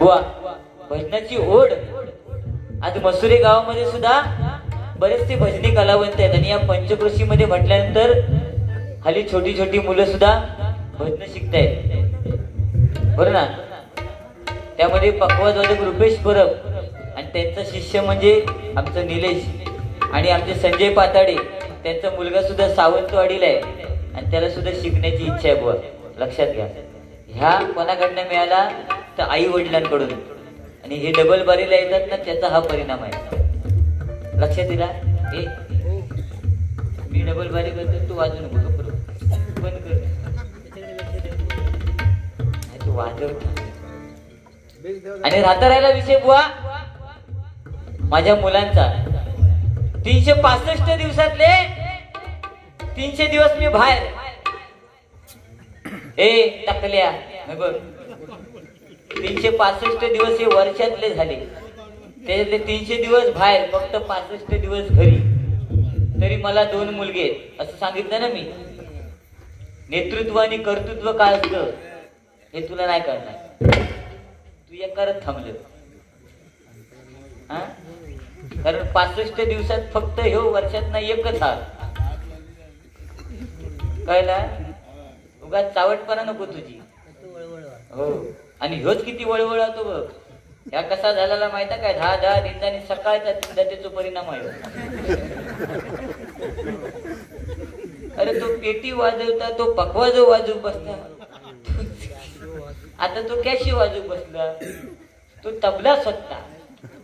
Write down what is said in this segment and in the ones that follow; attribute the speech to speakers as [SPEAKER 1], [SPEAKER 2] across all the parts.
[SPEAKER 1] बुवा भजनाची ओढ आज मसुरे गावामध्ये सुद्धा बरेचसे भजनी कलावंत आहेत आणि या पंचक्रोशी मध्ये म्हटल्यानंतर हल्ली छोटी छोटी मुलं सुद्धा भजन शिकतायत बरं ना. त्यामध्ये पक्वाजवादक रुपेश परब आणि त्यांचा शिष्य म्हणजे आमचं निलेश आणि आमचे संजय पाताडे त्यांचा मुलगा सुद्धा सावंतवाडीला आहे आणि त्याला सुद्धा शिकण्याची इच्छा आहे बुवा. लक्षात घ्या ह्या कोणाकडनं मिळाला तर आई वडिलांकडून आणि हे डबल बारीला येतात ना त्याचा हा परिणाम आहे. लक्षात दिला. मी डबल बारी करतो तू वाजू नको बंद कर तू वाजव. आणि राहता राहिला विषय बुवा माझ्या मुलांचा 365 दिवसातले 300 दिवस मी बाहेर टाकल्या. 365 दिवस हे वर्षातले झाले त्याच्यातले 300 दिवस बाहेर फक्त 65 दिवस घरी. तरी मला 2 मुलगे आहेत असं सांगितलं ना मी. नेतृत्व आणि कर्तृत्व काय असतं हे तुला नाही कळणार. तू या करत थांबलं कारण 65 दिवसात फक्त ह्यो वर्षात ना एकच हा कळला. उगा चावटपणा नको तुझी. हो आणि ह्योच किती वळवळतो बघ. ह्या कसा झालेला माहिती काय 10 दिवसांनी सकाळचा त्याचा परिणाम आहे. अरे तो पेटी वाजवता तो पकवाजो वाजू बसला आता तो कॅशी वाजू बसला. तो तबला स्वतः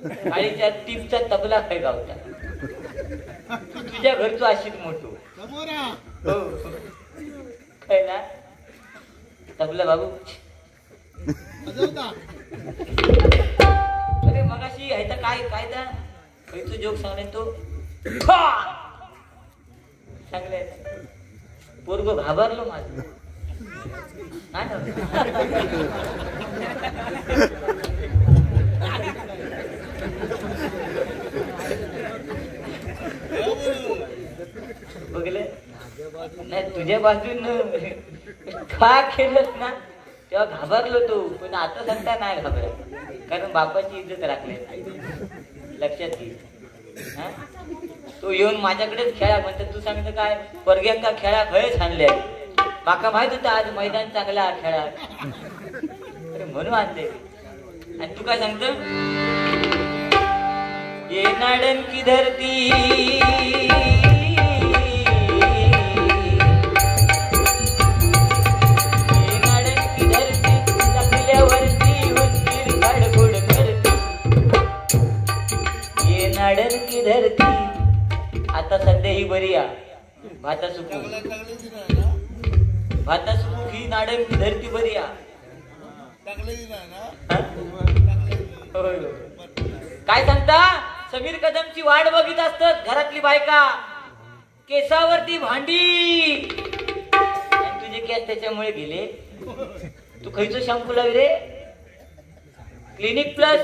[SPEAKER 1] काळीच्या टीपचा तबला काय गावता. तू तुझ्या घरचो अशीच मोठो काय ना तबला बाबू. अरे मगाशी ह्याचा काय कायदा तो जोक सांगणे तो चांगले पोरगो घाबरलो माझं बघले नाही तुझ्या बाजून का केलंस ना तेव्हा घाबरलो तू पण आता सांगता नाही घाबरत कारण बापाची इज्जत राखली. लक्षात घे. तो येऊन माझ्याकडेच खेळा म्हणतो. तू सांगतो काय परग्यांका खेळा खळेच आणले माका माहित होतं आज मैदान चांगला खेळा अरे म्हणून आणते. आणि तू काय सांगतो ये नाडन की धरती नाडन की धरती. आता सध्या ही बरी या भाता सुकू ही नाडन की धरती बरी या. काय सांगता समीर कदमची वाट बघित असतात घरातली बायका केसावरती भांडी तुझे केस त्याच्यामुळे गेले. तू खयचो शॅम्पू लावी रे. क्लिनिक प्लस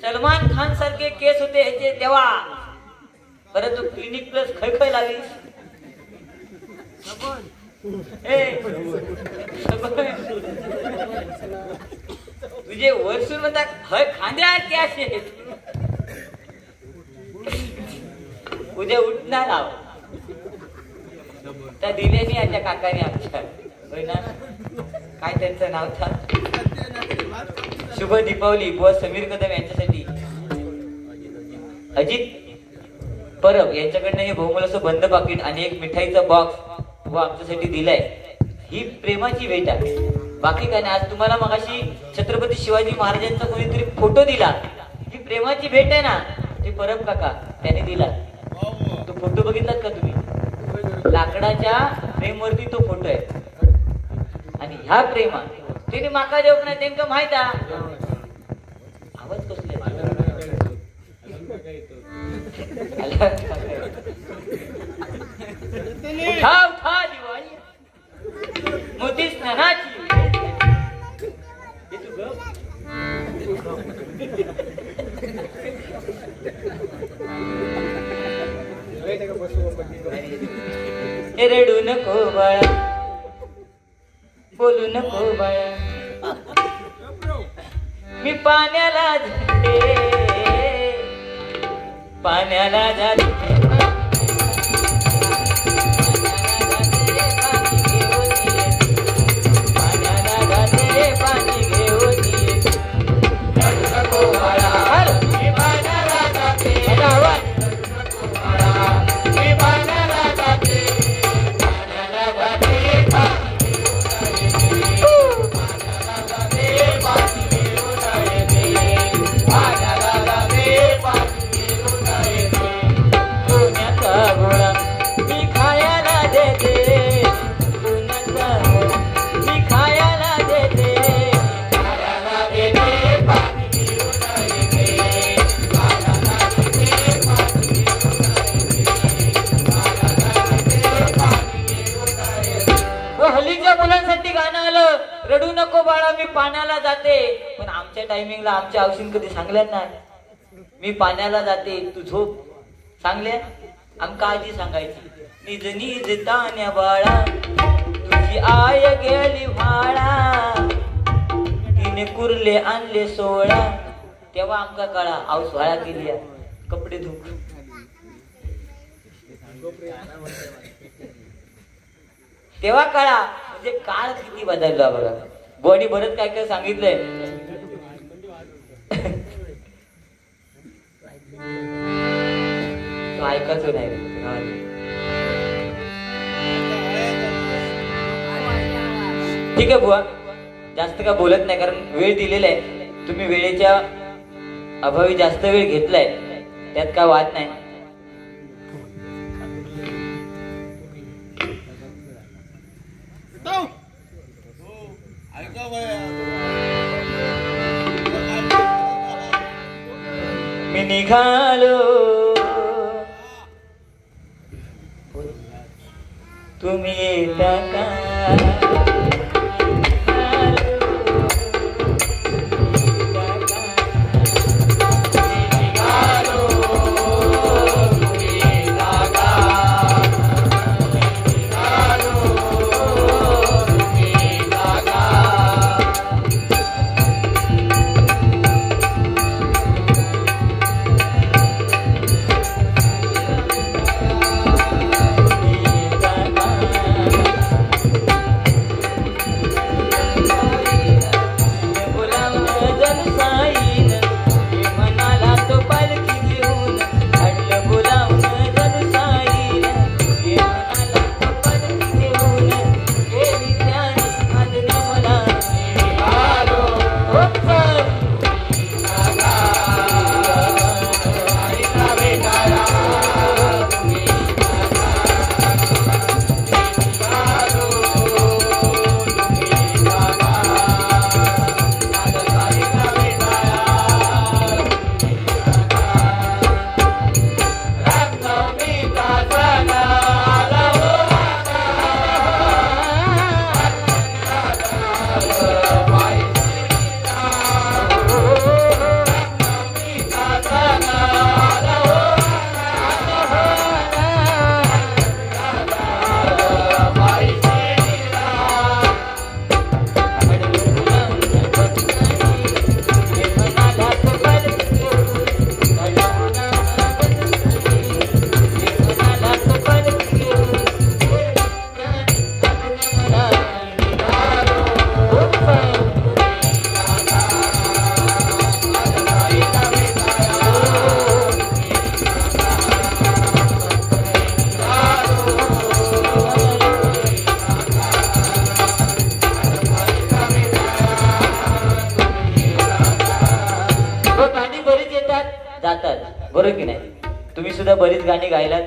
[SPEAKER 1] सलमान खान सारखे केस होते ह्याचे तेव्हा परंतु क्लिनिक प्लस खय लावीस. तुझे वरसून म्हणतात खय खांद्या कॅश उद्या उठणार आहो त्या दिल्याने आमच्या काकाने आमच्या होय ना काय त्यांचं नाव था शुभ दीपावली बुवा समीर कदम यांच्यासाठी अजित परब यांच्याकडनं हे बहुमूल असं बंद पाकिट आणि एक मिठाईचा बॉक्स व आमच्यासाठी दिलाय. ही प्रेमाची भेट आहे बाकी काय नाही. आज तुम्हाला मगाशी छत्रपती शिवाजी महाराजांचा कोणीतरी फोटो दिला ही प्रेमाची भेट आहे ना. ते परब काका त्याने दिला. तो फोटो बघितलात का तुम्ही. लाकडाच्या फ्रेमवरती तो फोटो आहे आणि ह्या प्रेमा तिने माका देऊ नाही त्यांना माहित आवाज कसले उठा दिवाळी मोठी स्नानाची रडू नको बाळा बोलू नको बाळा मी पाण्याला जाते, पाण्याला जाते, रडू नको बाळा मी पाण्याला जाते. पण आमच्या टायमिंगला आमच्या औषध कधी सांगल्यात नाही मी पाण्याला जाते तू झोप. सांगल्या आमका आजी सांगायची निज निज तान्या बाळा तुझी आय गेली भाळा तिने कुर्ले आणले 16. तेव्हा आमका कळा आऊस भाळा केली कपडे धुक. तेव्हा कळा म्हणजे काळ किती बदलला बघा. बॉडी बरंच काय काय सांगितलंय. ऐकायच नाही. ठीक आहे बुवा जास्त का बोलत नाही कारण वेळ दिलेला आहे. तुम्ही वेळेच्या अभावी जास्त वेळ घेतलाय त्यात काय वाद नाही. मी निघालो तुम्ही येता का. बरोबर की नाही. तुम्ही सुद्धा बरीच गाणी गायलात.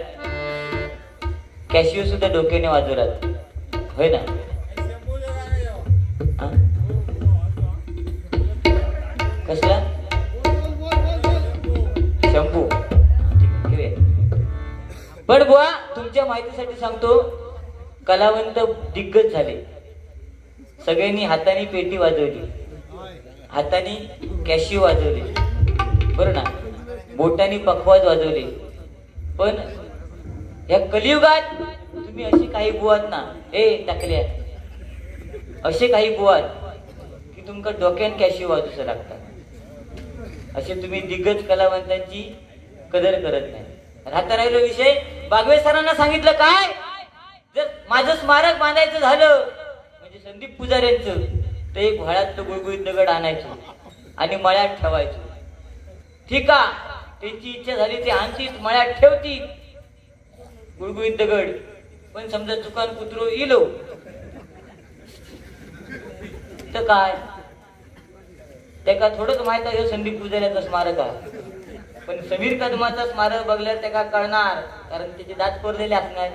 [SPEAKER 1] कॅशिओ सुद्धा डोक्याने वाजवलात होय ना. कसला शंभू. पण बुवा तुमच्या माहितीसाठी सांगतो कलावंत दिग्गज झाले. सगळ्यांनी हाताने पेटी वाजवली, हाताने कॅशिओ वाजवली बरं ना, बोटाने पखवाज वाजवले. पण या कलियुगात तुम्ही असे काही बुवात ना टाकल्या असे काही बुवात की तुमका डोक्यान कॅशिओ वाजूचं लागतात. असे तुम्ही दिग्गज कलावंतांची कदर करत नाही. राहता राहिलो विषय बागवे सरांना सांगितलं काय, जर माझं स्मारक बांधायचं झालं म्हणजे संदीप पुजाऱ्यांचं, तर एक व्हाळात गुळगुळीत दगड आणायचो आणि मळ्यात ठेवायचो. ठीक आहे, त्यांची इच्छा झाली ते आणतीच मळ्यात ठेवती गुळगुळीत दगड. पण समजा चुकान कुत्रो इलो तर काय, त्याका थोडंच माहित आहे संदीप पुजाऱ्याचं स्मारक आहे. पण समीर कदमाचा स्मारक बघल्यावर त्याला कळणार, कारण त्याचे दात कोरलेले असणार.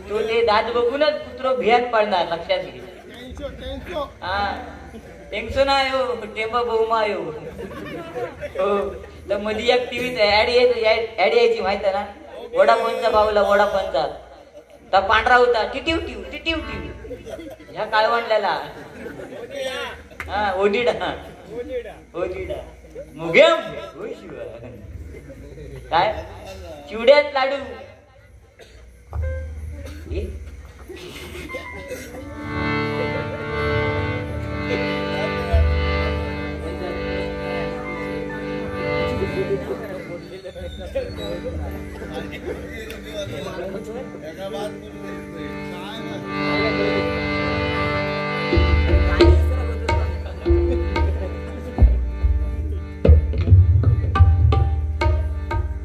[SPEAKER 1] तो ते दात बघूनच कुत्रो भियात पडणार. लक्षात घे. हा टेन्शो नाही हो, टेंबा बहुमा हो. तर मध्ये एक टीव्हीत ऍड यायची माहित आहे ना, वोडाफोनचा बावला वोडाफोनचा. तर पांढरा होता टिटिव टिव टिटिव टिव, ह्या काळवंडल्याला. हा ओडिडा ओडिडा मुगेम काय चिवड्यात लाडू.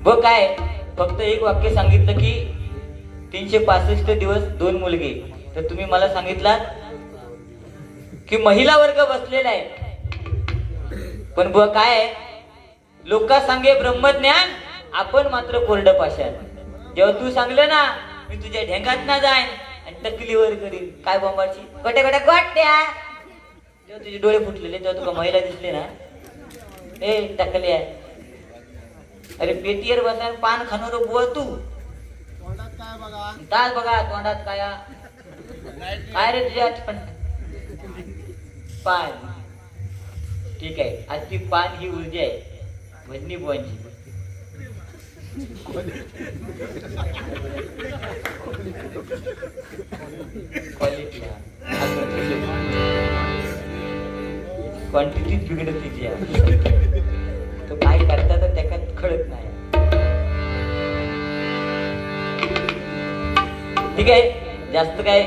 [SPEAKER 1] व काय फक्त एक वाक्य सांगितलं की 365 दिवस 2 मुलगे. तर तुम्ही मला सांगितला की महिला वर्ग बसलेला आहे, पण ब काय लोका सांगे ब्रह्मज्ञान, आपण मात्र कोरड पाषाण. जेव्हा तू सांगलं ना मी तुझ्या ढेंगात ना जाईन आणि टकलीवर करीन काय बोंबाची गोट्या गोट्या गोट्या, जेव्हा तुझे डोळे फुटलेले तेव्हा तुला महिला दिसले ना, ए टकल्या. अरे पेटीवर बसा पान खाणार बुवा तू, दाल बघा तोंडात काय रे तुझ्या पान. ठीक आहे, आज ती पान ही ऊर्जा आहे भजनी बुवांची. क्वांटिटीच बिघडत तिची. तो काय करता तर त्याच्यात कळत नाही. ठीक आहे, जास्त काय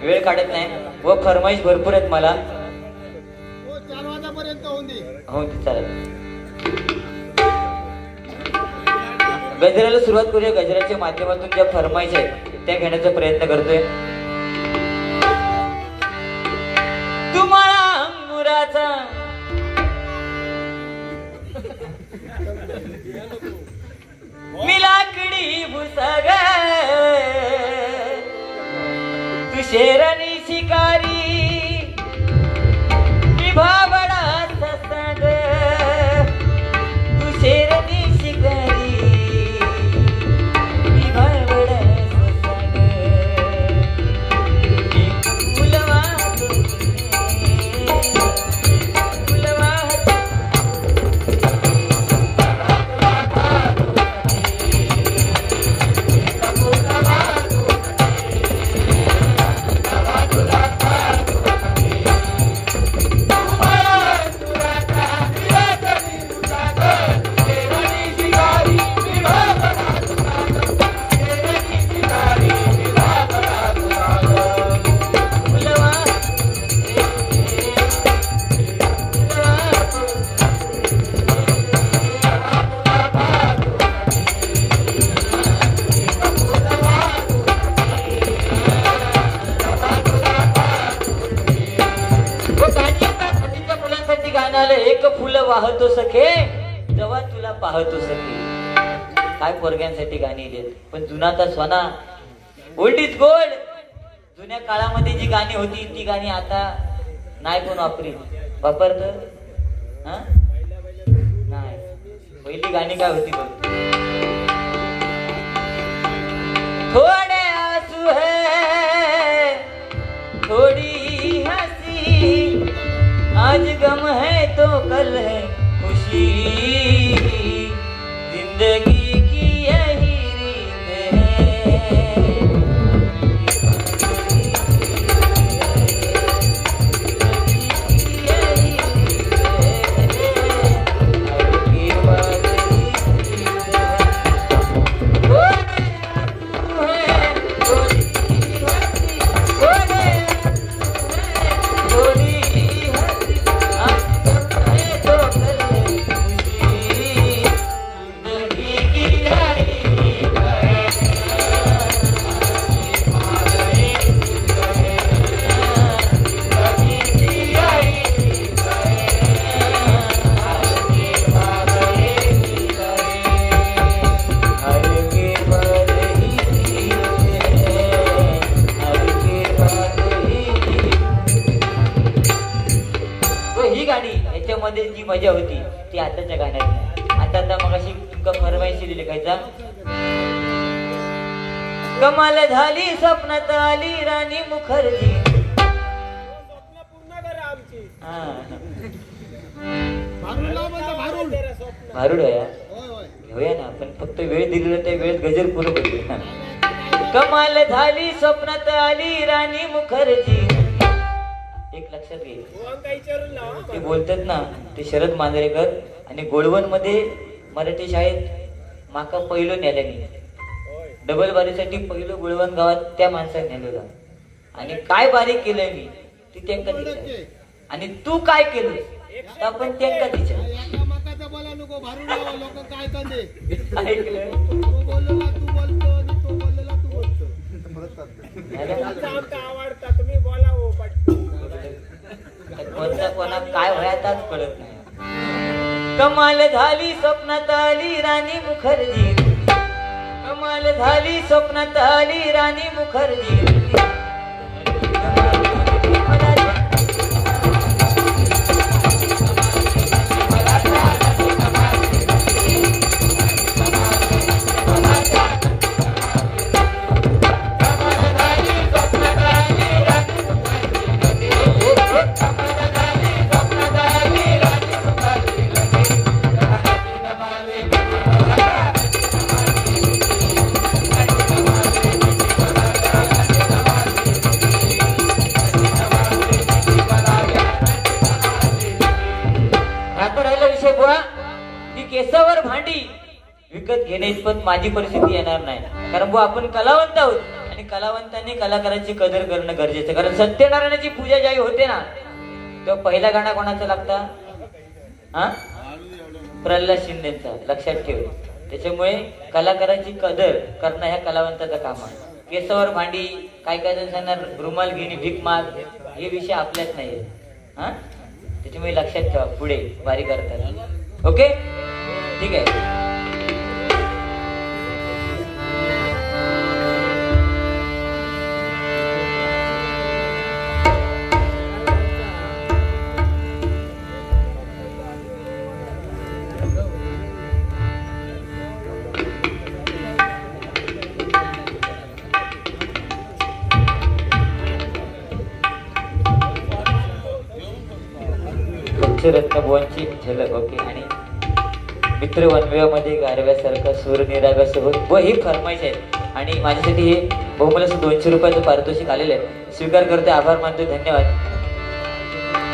[SPEAKER 1] वेळ काढत नाही व फरमाईश भरपूर आहेत मला.
[SPEAKER 2] 4 वाजेपर्यंत
[SPEAKER 1] हो चालेल. गजराला सुरुवात करूया. गजराच्या माध्यमातून ज्या फरमाईश आहेत त्या घेण्याचा प्रयत्न करतोय. तुम्हाला अंगुराचा मी लाकडी भुसग, तू शेरणी शिकारी, मी भाबडा ससग, तू शेरणी शिकारी, मी भाबडा ससग, फुलवा फुलवा. एक फुल वाहतो सखे जेव्हा तुला पाहतो सखे. काय पोरग्यांसाठी गाणी लिहित, पण जुना तर सोना, ओल्ड इज गोल्ड. जुन्या काळामध्ये जी गाणी होती ती गाणी आता नाही कोण वापरत. नाही, पहिली गाणी काय होती बघ. थोडे आंसू है थोड़ी हंसी, आज गम है तो कल है खुशी, जिंदगी की यही रीत है. गाणी याच्यामध्ये जी मजा होती ती आताच्या गाण्यात नाही. आता मग अशी तुमका फरमाईशी दिली खायचा. कमाल झाली स्वप्नात आली राणी मुखर्जी. भारूड आहे घेऊया ना आपण. फक्त वेळ दिलेला त्या वेळेत गजर पूर्ण करूया. कमाल झाली स्वप्नात आली राणी मुखर्जी. एक लक्षात घे ते बोलतात ना ते शरद मांजरेकर आणि गोळवण मध्ये मराठी शाळेत माका पहिलं नेल्याने डबल बारीसाठी पहिलं गोळवण गावात त्या माणसाने नेलेलं. आणि काय बारीक केलंय मी ती त्यांका दिसत आणि तू काय केलं आपण त्यांका दिसत. काय केलं कोणता कोणा काय व्हायचाच कळत नाही. कमाल झाली स्वप्नात आली राणी मुखर्जी. कमाल झाली स्वप्नात आली राणी मुखर्जी. केसावर भांडी विकत घेणे पण माझी परिस्थिती येणार नाही. कारण आपण कलावंत आहोत आणि कलावंतांनी कलाकाराची कदर करणं गरजेचं. कारण सत्यनारायणाची पूजा ज्यावेळी होते ना तेव्हा पहिला गाणं कोणाचा लागता? प्रल्हाद शिंदेचा. लक्षात ठेव. त्याच्यामुळे कलाकाराची कदर करणं ह्या कलावंताचं काम आहे. केसावर भांडी काय काय जण सांगणार रुमाल घेणे भीक माग हे विषय आपल्यात नाही. त्याच्यामुळे लक्षात ठेवा पुढे वारी करताना. ओके ठीक आहे. रत्नभुवनची झलक. ओके. आणि मित्र वनवेमध्ये गारव्यासारखा सूर निरागसोबत व ही फरमाईश आहे. आणि माझ्यासाठी हे बहुमूल्य असं 200 रुपयाचं पारितोषिक आलेलं आहे. स्वीकार करते. आभार मानतो. धन्यवाद.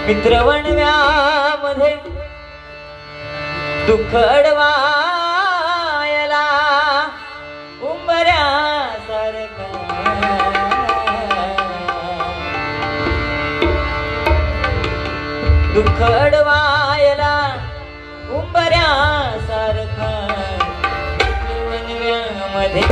[SPEAKER 1] मित्र वनव्यामध्ये दुःख अडवायला उंबऱ्यासारखा दुःख अडवायला उंबऱ्यासारखा वनव्यामध्ये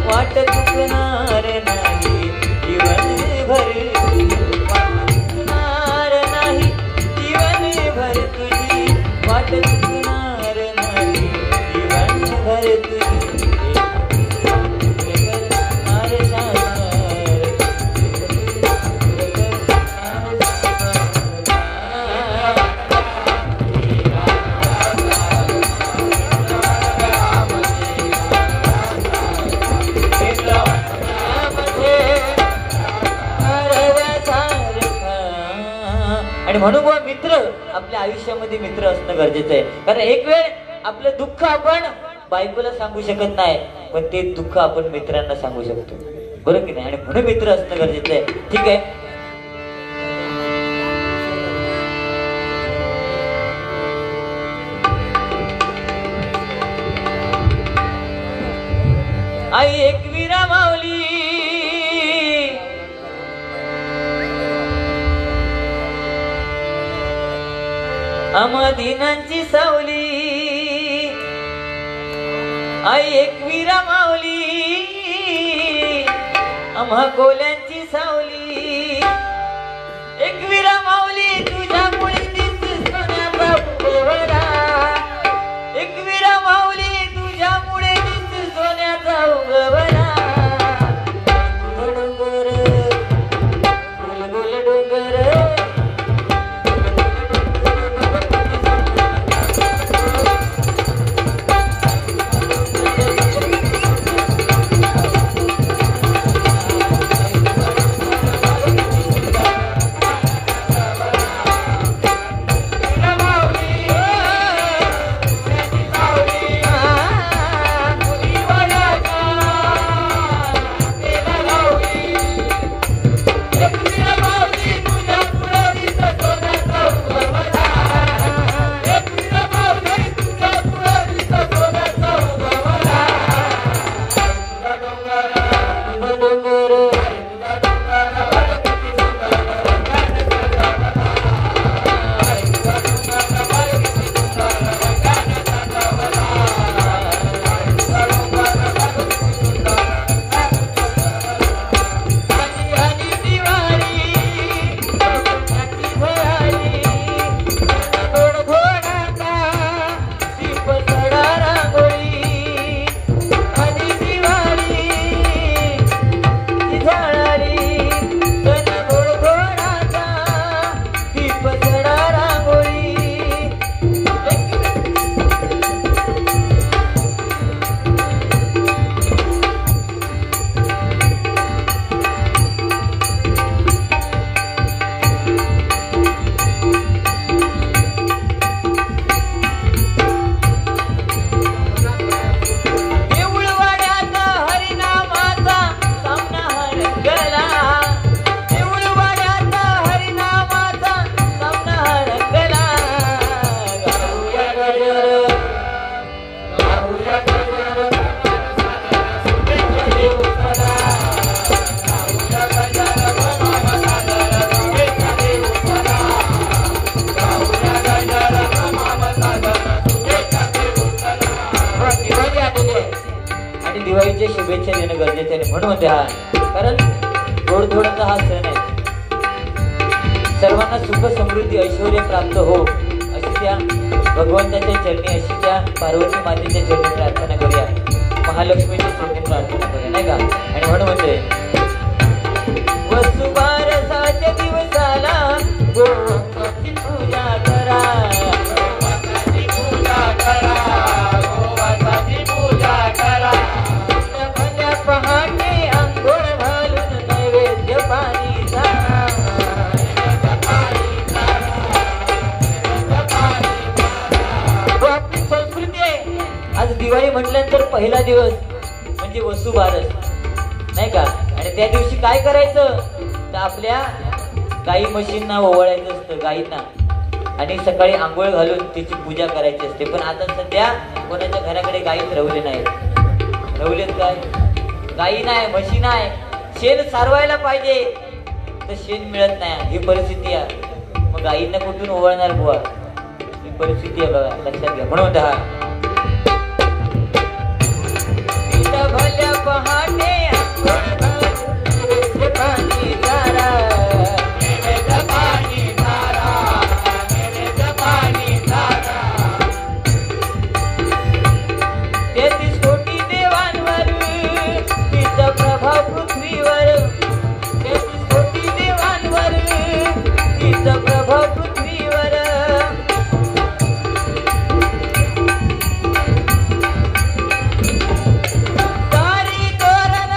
[SPEAKER 1] वाट चुकणार नाही. असणं गरजेचं आहे. कारण एक वेळ आपलं दुःख आपण बायकोला सांगू शकत नाही, पण ते दुःख आपण मित्रांना सांगू शकतो, बरोबर की नाही? आणि म्हणून मित्र असणं गरजेचं आहे. ठीक आहे. आई एकविरा माऊली आम्हा दिनांची सावली, आई एकविरा माऊली आम्हा कोल्यांची सावली. एकविरा माऊली तुझ्यामुळे दिसतो सोन्याचा उगवला, एकविरा माऊली तुझ्यामुळे दिसतो सोन्याचा उगवला. डोंगर गुलगुल डोंगर दिवाळीच्या शुभेच्छा देणं गरजेचं आहे. म्हणून होते हा, कारण गोडधोडाचा हा सण आहे. सर्वांना सुख समृद्धी ऐश्वर्य प्राप्त हो अशी त्या भगवंताच्या चरणी, अशी त्या पार्वती मातेच्या चरणी प्रार्थना करूया, महालक्ष्मीच्या चरणी प्रार्थना करूया, नाही का? आणि म्हणून म्हणते वसुबारसाच्या दिवसाला गोमातेची पूजा करा, गोमातेची पूजा करा, गोमातेची पूजा करा. पहाटे अंघोळ घालून नैवेद्य पाणी झाला, आपली संस्कृती आहे. आज दिवाळी म्हटल्यानंतर पहिला दिवस म्हणजे वसुबारस, नाही का? आणि त्या दिवशी काय करायचं तर आपल्या गाई म्हशींना ओवाळायचं असतं, गाईंना, आणि सकाळी आंघोळ घालून त्याची पूजा करायची असते. पण आता सध्या कोणाच्या घराकडे गाईच रवले नाहीत. रवलेत काय? गाई नाही, म्हशी नाही, शेण सारवायला पाहिजे तर शेण मिळत नाही, ही परिस्थिती आहे. मग गाईंना कुठून ओवाळणार बुवा? ही परिस्थिती आहे बघा, लक्षात घ्या. म्हणून हा भल्या पहाटे पाणी धारा, पाणी धारा, पाणी धारा. 33 कोटी देवांवर तिचा प्रभाव पृथ्वीवर, 33 कोटी देवांवर तिचा प्रभाव पृथ्वीवर. दारी तोरण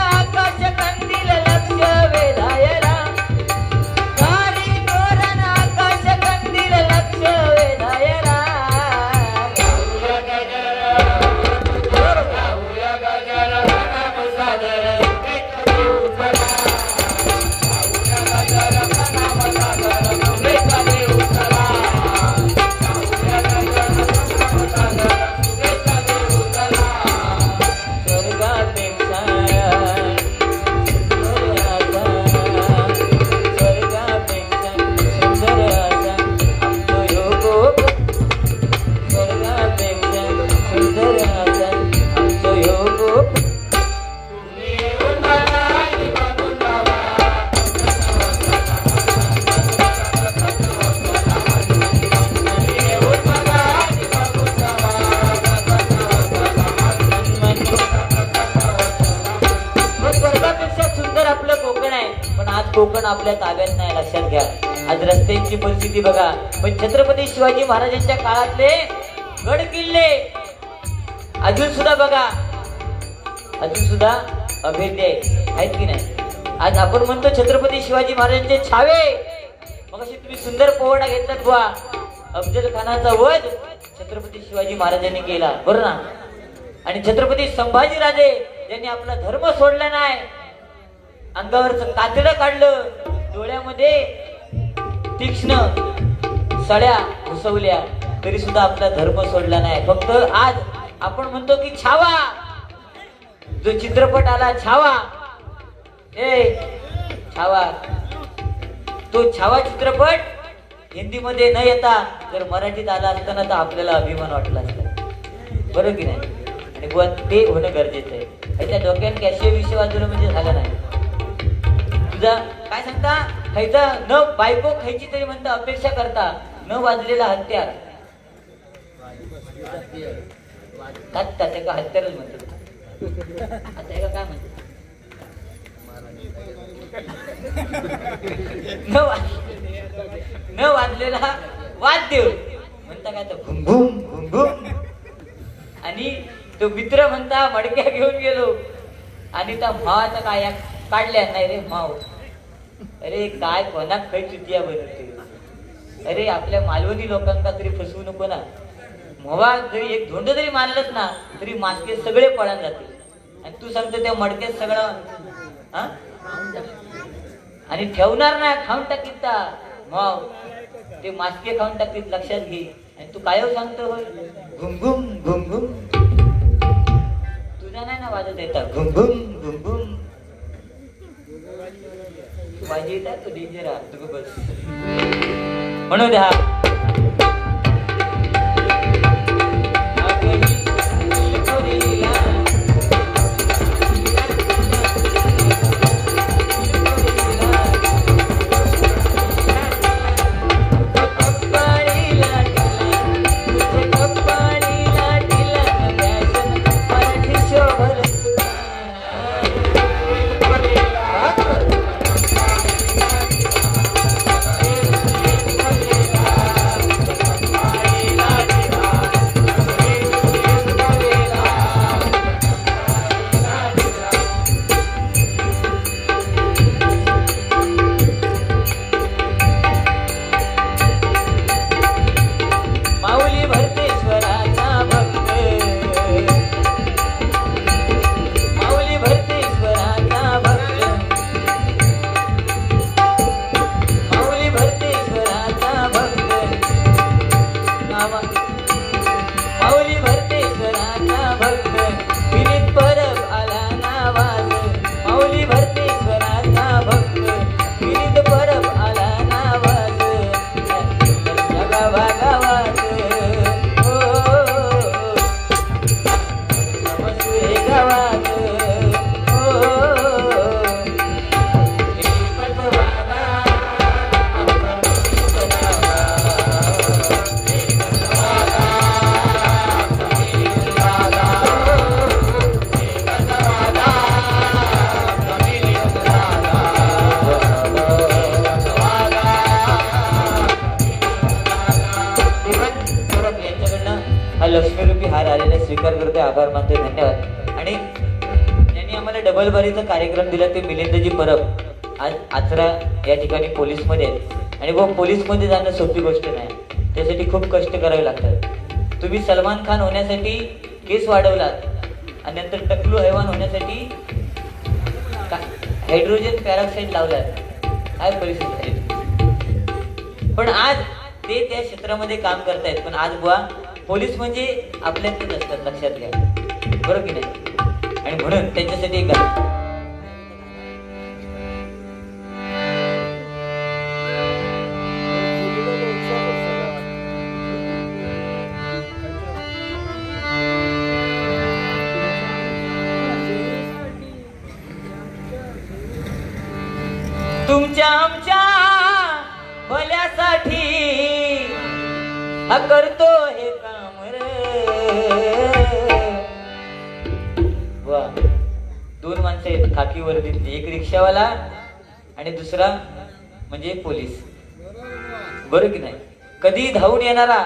[SPEAKER 1] पण आपल्या ताब्यात नाही, लक्षात घ्या. आज रस्त्यांची परिस्थिती बघा. पण छत्रपती शिवाजी महाराजांच्या काळातले गड किल्ले अजून सुद्धा बघा, अजून सुद्धा अभेद्य आहेत की नाही. आज आपण म्हणतो छत्रपती शिवाजी महाराजांचे छावे. मग अशी तुम्ही सुंदर पोवाडा घेतलात बुवा, अफजल खानाचा वध छत्रपती शिवाजी महाराजांनी केला, बरोबर ना. आणि छत्रपती संभाजी राजे ज्यांनी आपला धर्म सोडला नाही, अंगावरच कातडं काढलं, डोळ्यामध्ये तीक्ष्ण सळ्या घुसवल्या, तरी सुद्धा आपला धर्म सोडला नाही. फक्त आज आपण म्हणतो की छावा, जो चित्रपट आला छावा, छावा, तो छावा चित्रपट हिंदीमध्ये न येता जर मराठीत आला असताना तर आपल्याला अभिमान वाटला असता, बरोबर की नाही. आणि बुवा ते होणं गरजेचं आहे. ह्याच्या डोक्यात कॅशिया विषय वाजवलं म्हणजे झालं नाही. तुझा काय सांगता, खायचा न बायको खायची तरी म्हणता अपेक्षा करता, न वाजलेला हत्यार का हत्यारच म्हणतो, आता का काय म्हणतो, न वाजलेला वाद्य म्हणता काय तर घुम घुम घुम घुम. आणि तो मित्र म्हणता मडक्या घेऊन गेलो आणि त्या भावाचा काय काढल्या नाही रे माव. अरे काय कोणा खै चुतिया बनवते. अरे आपल्या मालवणी लोकांना तरी फसवू नको ना. मोवा जरी एक धोंड जरी मारलंच ना तरी मास्के सगळे पळून जाते. आणि तू सांगतो त्या मडक्यात सगळं हा आणि ठेवणार ना, खाऊन टाकीत माव, ते मास्के खाऊन टाकीत, लक्षात घे. आणि तू काय सांगतो होय घुम घुम घुम घुम. तुझा नाही ना वाजत येता घुम घुम घुम घुम. वाजी येतात तो डेंजर आहे, तू बस म्हणू द्या. लक्ष्मीरूपी हार आलेला स्वीकार करते, आभार मानते, धन्यवाद. आणि ज्यांनी आम्हाला डबल बारीचा कार्यक्रम दिला ते मिलिंदजी परब आज आचरा या ठिकाणी पोलीस मध्ये आहेत. आणि वो पोलीस मध्ये जाणं सोपी गोष्ट नाही, त्यासाठी खूप कष्ट करावे लागतात. तुम्ही सलमान खान होण्यासाठी केस वाढवलात आणि नंतर टकलू हैवान होण्यासाठी हायड्रोजन पॅरॉक्साईड लावलात. काय परिस्थिती झाली. पण आज ते त्या क्षेत्रामध्ये काम करतायत. पण आज बुवा पोलीस म्हणजे आपल्यातच असतात, लक्षात घ्या, बरोबर की नाही. आणि म्हणून त्यांच्यासाठी एक तुमच्या आमच्या भल्यासाठी हा करतो हे काम वा. दोन माणसं आहेत खाकी वर्दीतली, एक रिक्षावाला आणि दुसरा म्हणजे पोलीस,
[SPEAKER 2] बरोबर.
[SPEAKER 1] बरं की नाही. कधी धावून येणारा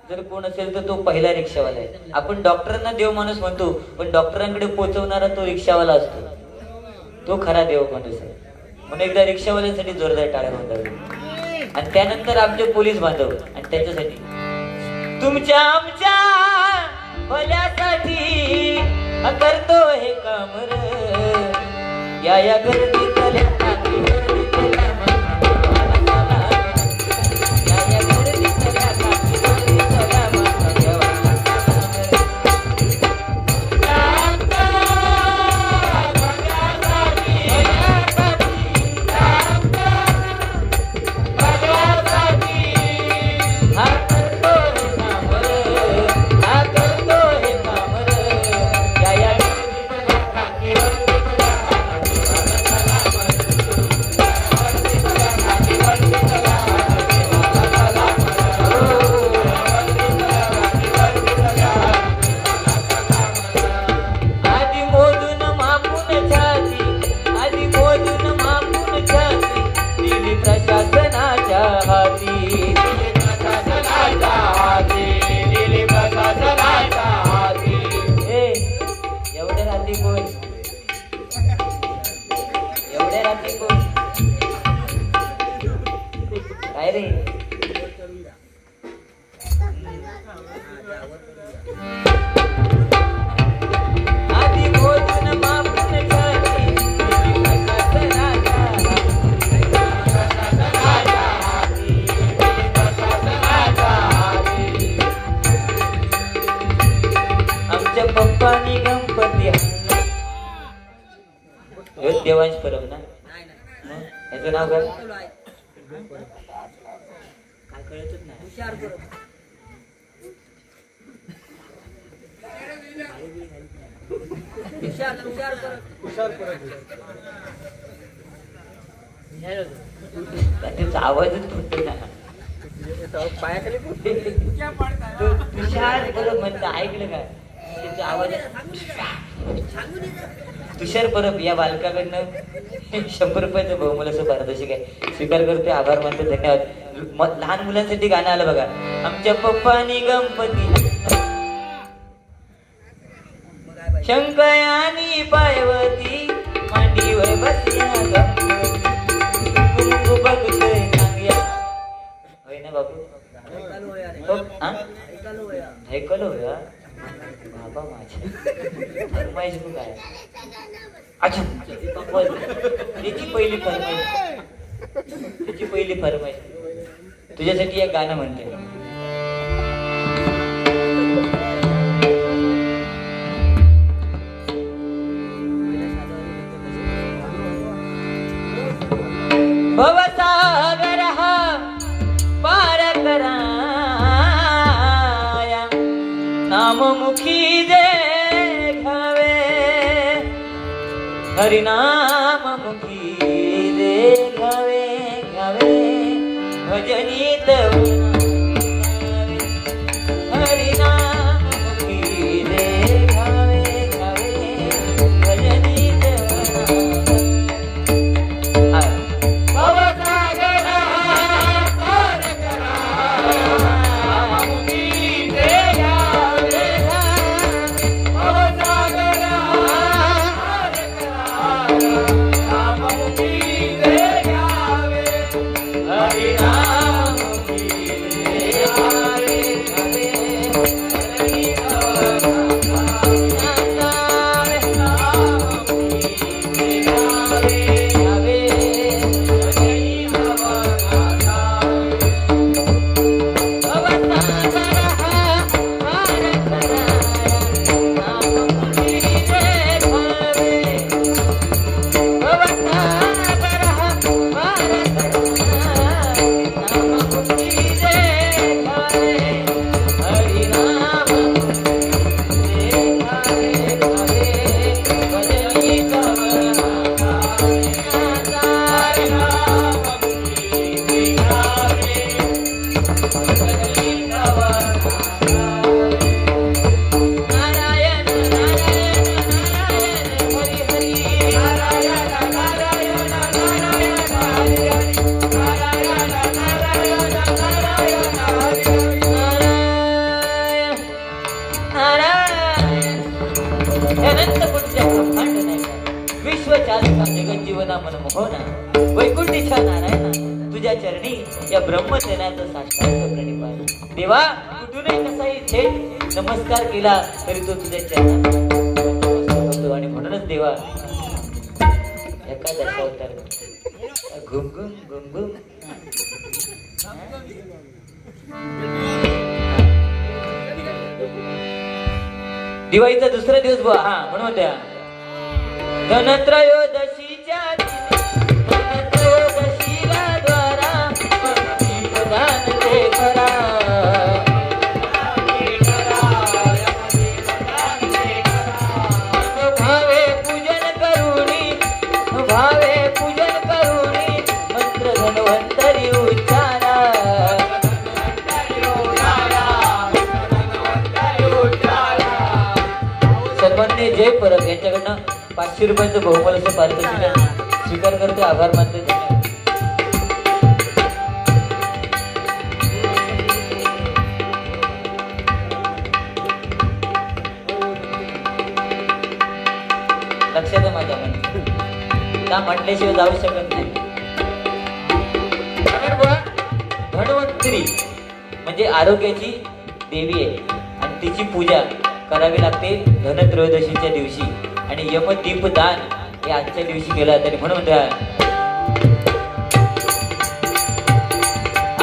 [SPEAKER 1] जर कोण असेल तर तो पहिला रिक्षावाला आहे. आपण डॉक्टरांना देव माणूस म्हणतो, पण डॉक्टरांकडे पोहोचवणारा तो रिक्षावाला असतो, तो खरा देव माणूस आहे. म्हणून एकदा रिक्षावाल्यांसाठी जोरदार टाळ्या वाजवा. आणि त्यानंतर आमचे पोलीस बांधव, आणि त्याच्यासाठी तुमच्या आमच्या भल्यासाठी करतो हे काम रे. या गर्दीतल्या काय रे. आधी बोलून मापून झाली आमच्या पप्पानी गणपती. देवांश परब ना, याचं नाव काय कळतच नाही. त्याचा आवाजच फक्त पायाखाली तुषार परब म्हणतं, ऐकलं का त्याचा आवाज. तुषार परब या बालकाकडनं 100 रुपयाचं बहुमूल्याचं पारितोषिक आहे, स्वीकार करते, आभार मानते, धन्यवाद. लहान मुलांसाठी गाणं आलं बघा. आमच्या पप्पानी गणपती शंकयानी पार्वती मांडीवर बसल्या कुंकू बघतोय सांग्या. होय ना बाबू, ऐकलं होया बाबा माझ्या फरमाईश बघ आहे. अच्छा त्याची पहिली फरमाईश, त्याची पहिली फरमाईश तुझ्यासाठी एक गाणं म्हणते. भवसागर हा पार कराया नाममुखी दे घावे, हरिनाम मुखी दे घावे घावे भजनीत हरिनाम मुखी दे घावे घावे भजनीत. अनंत कोटीच्या ब्रह्मांड नाही का विश्व चालका जगत जीवना मन मोहना वैकुंठीच्या नारायणा तुझ्या चरणी या ब्रह्मसेनाचं साष्टांग प्रणिपात देवा कुठूनही कसाही थेट नमस्कार केला तरी तो तुझ्या चरणात होतो आणि म्हणूनच देवा एका दशावतार घुम घुम घुम घुम दिवाळीचा दुसरा दिवस बुवा हा म्हणून द्या धनत्रयोदशीच्या धनत्रयोदशीला द्वारा दीपदान ते करा भावे पूजन करुणी मंत्र धन्वंतरी उच्चारा सर्वांनी जय परत यांच्याकडनं 500 रुपयाचं बहुमल असं पारितोषिक स्वीकार करते आभार मानते लक्षात माझ्या त्या म्हटल्याशिवाय जाऊ शकत नाही धन्वंतरी म्हणजे आरोग्याची देवी आहे आणि तिची पूजा करावी लागते धनत्रयोदशीच्या दिवशी आणि यमदीपदान हे आजच्या दिवशी केलं तरी म्हणून द्या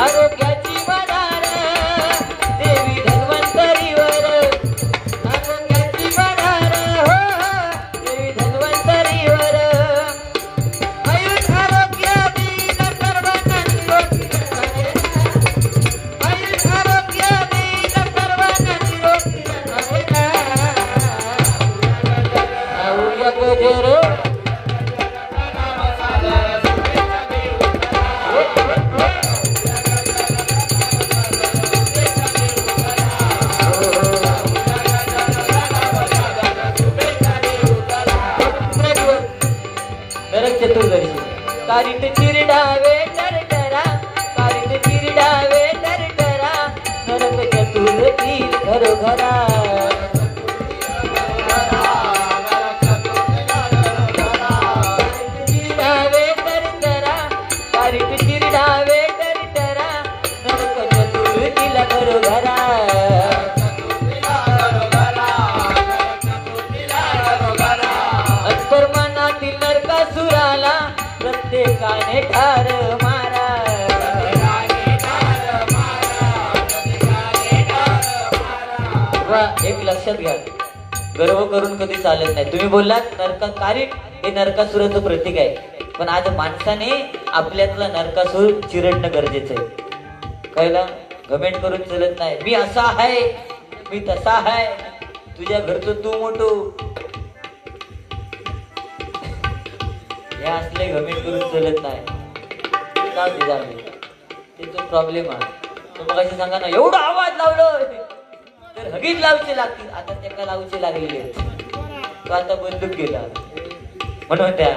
[SPEAKER 1] आरोग्याची मदार देवी धन्वंतरीवर आरोग्याची मदार हो देवी धन्वंतरीवर आयुष आरोग्य दीन सर्वांना निरोगी आयुष आरोग्य दीन सर्वांना निरोगी गजर नरक चतुर्दशी कारिट चिरडावे टरटरा कारिट चिरडावे टरटरा नरक चतुर्दशी घरोघरा अंतर्मनातील नरकासुराला प्रत्येकाने ठार मारा वा एक लक्षात घ्या गर्व करून कधी चालत नाही तुम्ही बोललात कारिट हे नरकासुराचं प्रतीक आहे पण आज माणसाने आपल्यातला नरकासूर चिरडणं गरजेचं आहे कळलं कमेंट करून चालत नाही मी असा आहे मी तसा आहे तुझ्या घरचं तू मोठो हे असले कमेंट करून चालत नाही जाऊ दे ते तो प्रॉब्लेम आहे तो मग अशी सांगा ना एवढा आवाज लावलं तर हगीच लावचे लागतील आता त्याला लावचे लागलेले तो आता बंदूक गेला म्हणून त्या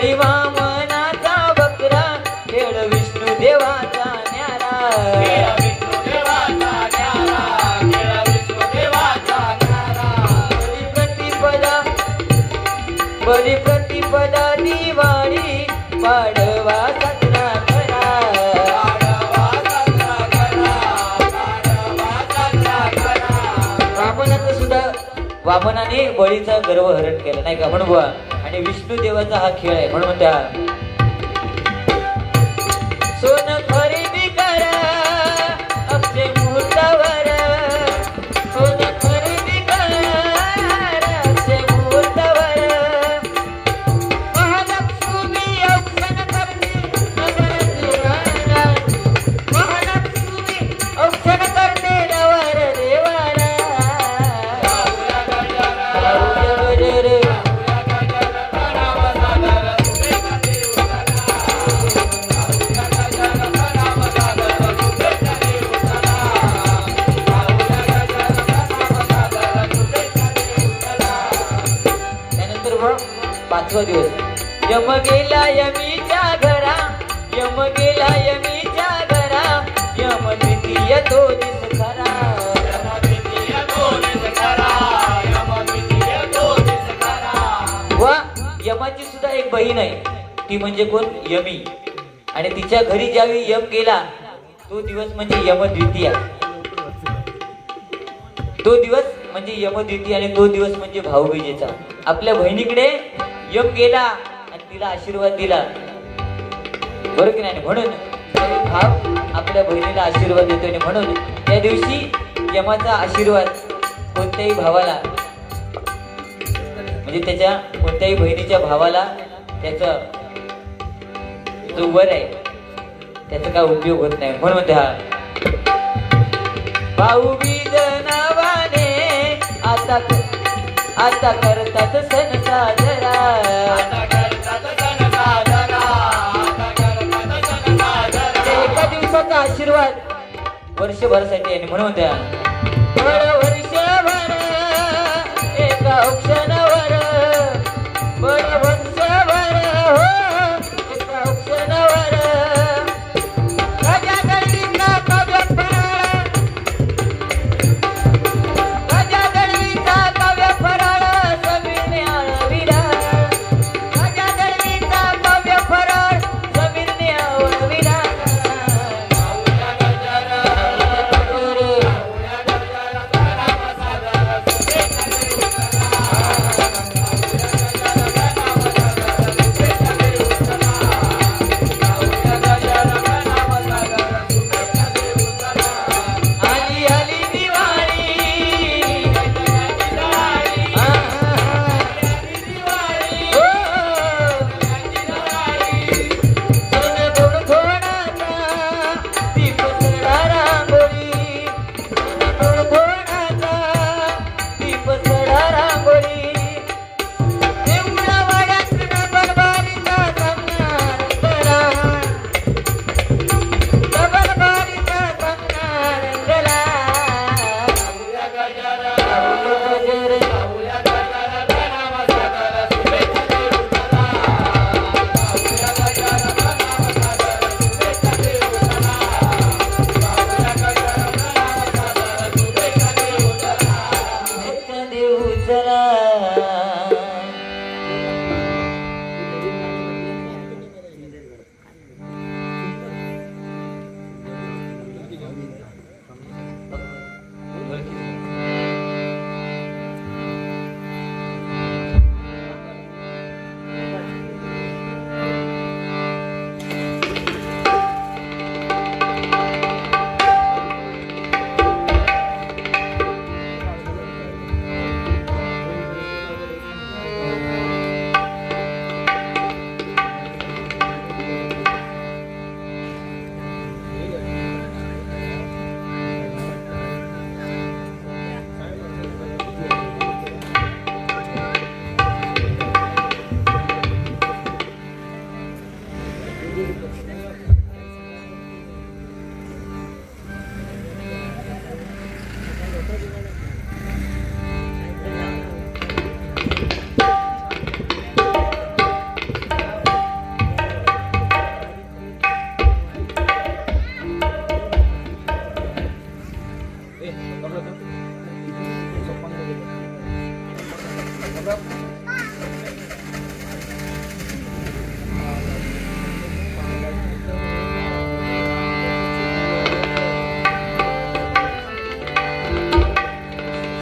[SPEAKER 1] बळीवामनाचा बकरा खेळ विष्णू देवाचा न्यारा बळी प्रतिपदा दिवाळी पाडवा साजरा करा वामनाचं सुद्धा वामनाने बळीचा गर्व हरण केला नाही का म्हणून बुवा. आणि विष्णू देवाचा हा खेळ आहे म्हणून त्या सोनं खरेदी करा अक्षय मुहूर्तावर, सोनं खरेदी करा अक्षय मुहूर्तावर, महालक्ष्मी औक्षण करते नवर देवाला, महालक्ष्मी औक्षण करते नवर देवाला. पाचवा दिवस यम गेला यमीच्या घरा, यम गेला यमीच्या घरा, यम द्वितीय तो दिस खरा, यम द्वितीय तो दिस खरा, यम द्वितीय तो दिस खरा. वा यमाची सुद्धा एक बहीण आहे ती म्हणजे कोण यमी. आणि तिच्या घरी ज्यावेळी यम गेला तो दिवस म्हणजे यम द्वितीय, तो दिवस म्हणजे यम द्वितीय आणि तो दिवस म्हणजे भाऊबीजेचा. आपल्या बहिणीकडे यम गेला आणि तिला आशीर्वाद दिला बरोबर की नाही. म्हणून भाव आपल्या बहिणीला आशीर्वाद देतो आणि म्हणून त्या दिवशी यमाचा आशीर्वाद कोणत्याही भावाला म्हणजे त्याच्या कोणत्याही बहिणीच्या भावाला त्याचा जो वर आहे त्याचा काय उपयोग होत नाही. म्हणून त्या भाऊबीज नावाने आता करतात सण साजरा, एका दिवसाचा आशीर्वाद वर्षभरासाठी आहे म्हणून त्या वर्षभर एका औक्षणावर, वर्षभर एका औक्षणावर, राजा दळवीचा काव्य फराळ, राजा दळवीचा काव्य फराळ समीरने आळविला, राजा दळवीचा काव्य फराळ समीरने आळविला.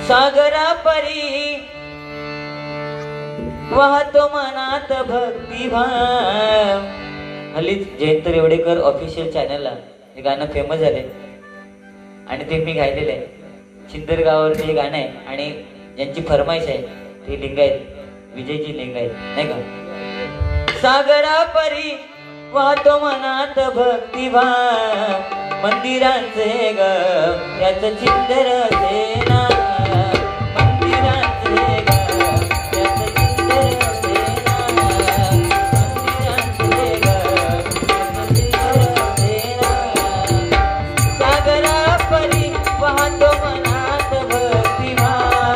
[SPEAKER 1] सागरा परी वाहतो मनात भक्तिभाव. हल्लीच जयंत रेवडेकर ऑफिशियल चॅनलला हे गाणं फेमस झाले आणि ते मी गायलेलं आहे. चिंदर गावावरती हे गाणं आहे आणि ज्यांची फरमाईश आहे ते लिंगायत, विजयजी लिंगायत नाही का. सागरा परी वाहतो मनात भक्तिभाव, मंदिरांचे ग याच चिंदर सेना, मंदिरांचे ग याच चिंदर सेना, मंदिरांचे ग याच चिंदर सेना. सागरा परी वाहतो मनात भक्तिभाव,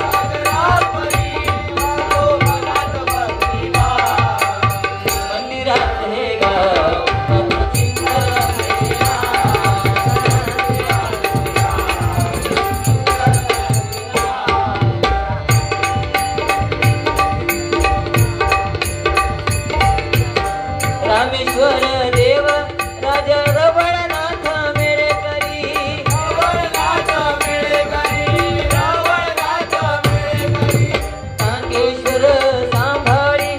[SPEAKER 1] सागरा परी वाहतो मनात भक्तिभाव, मंदिरांचे ग रामेश्वर देव राजा रवळनाथ मेळेकरी, रवळनाथ मेळेकरी, रवळनाथ मेळेकरी. नागेश्वर सांभाळी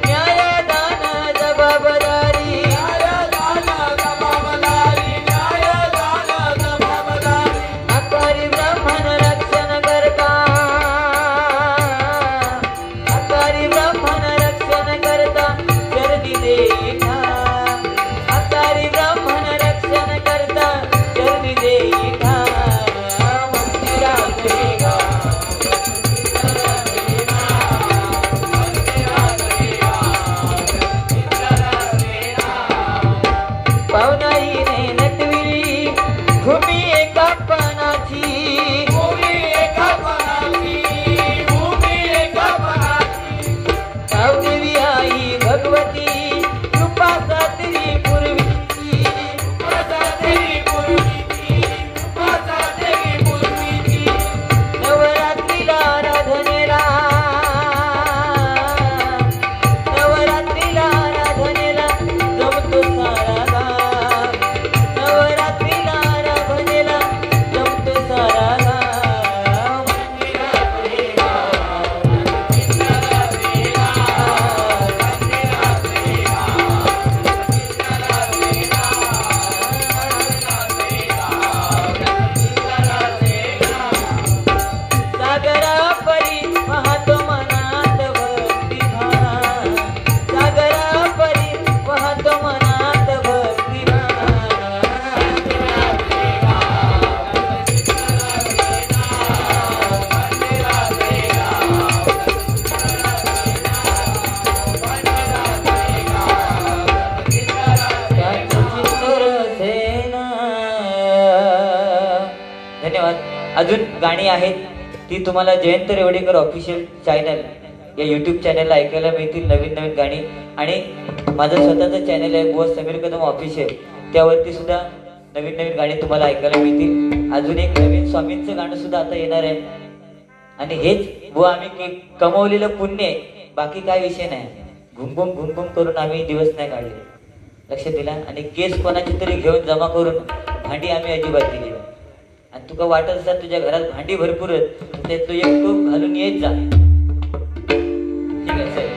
[SPEAKER 1] न्यायदान जबाबदारी, न्यायदान जबाबदारी, न्यायदान जबाबदारी. आकारी ब्राह्मण रक्षण करता, आकारी ब्राह्मण रक्षण करता चरणी देईठा, आकारी ब्राह्मण रक्षण करता चरणी देईठा. मंदिराचे गा पावनाईने नटविली भूमी एका पानाची, भूमी एका पानाची, भूमी एका पानाची. सावदेवी आई भगवती कृपा सातरी पूर्वीची, कृपा सातरी पूर्वीची, कृपा सातरी पूर्वीची. नवरात्रीला आराधनेला, नवरात्रीला आराधनेला जमतो सारा गाव, नवरात्रीला आराधनेला जमतो सारा गाव. मंदिराचे गाव, मंदिराचे गाव, मंदिराचे गाव, मंदिराचे गाव. सागरा परी वाहतो मनात भक्तिभाव, सागरा परी वाहतो मनात भक्तिभाव. धन्यवाद. अजून गाणी आहेत ती तुम्हाला जयंत रेवडेकर ऑफिशियल चॅनल या युट्यूब चॅनलला ऐकायला मिळतील. नवीन नवीन गाणी आणि माझं स्वतःचं चॅनल आहे बुवा समीर कदम ऑफिशियल, त्यावरती सुद्धा नवीन नवीन गाणी तुम्हाला ऐकायला मिळतील. अजून एक नवीन स्वामींचं गाणं सुद्धा आता येणार आहे आणि हेच बुवा आम्ही कमवलेलं पुण्य आहे, बाकी काय विषय नाही. घुमघुम घुमघुम करून आम्ही दिवस नाही काढले, लक्ष दिला. आणि केस कोणाची तरी घेऊन जमा करून भांडी आम्ही अजिबात दिली. आणि तुका वाटत असेल तुझ्या घरात भांडी भरपूर आहेत ते तू एक टोप घालून येत जा, ठीक आहे साहेब.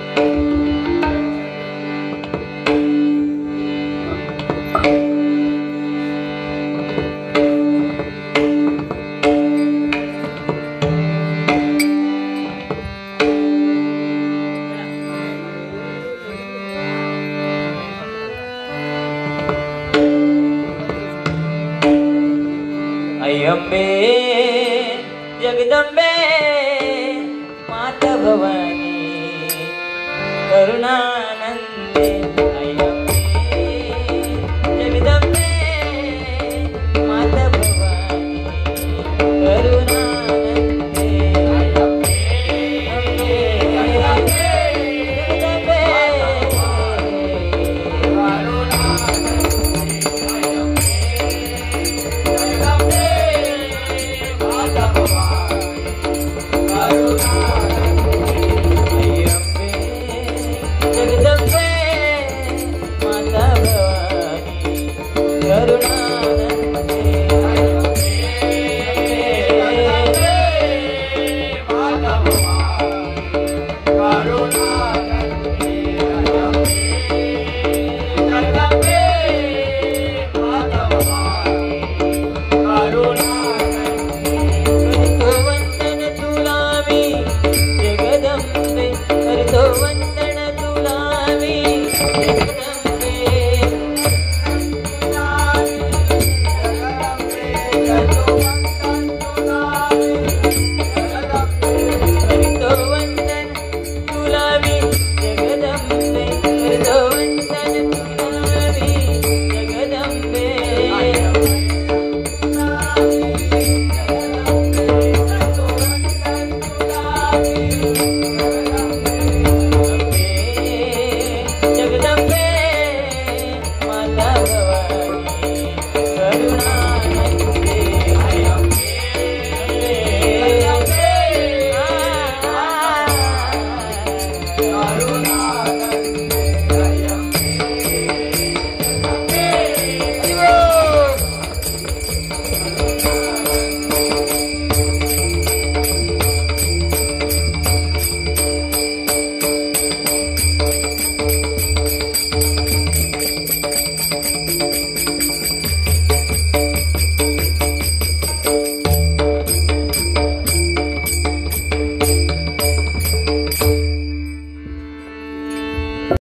[SPEAKER 1] अंबे जगदंबे माता भवानी करुणानंदे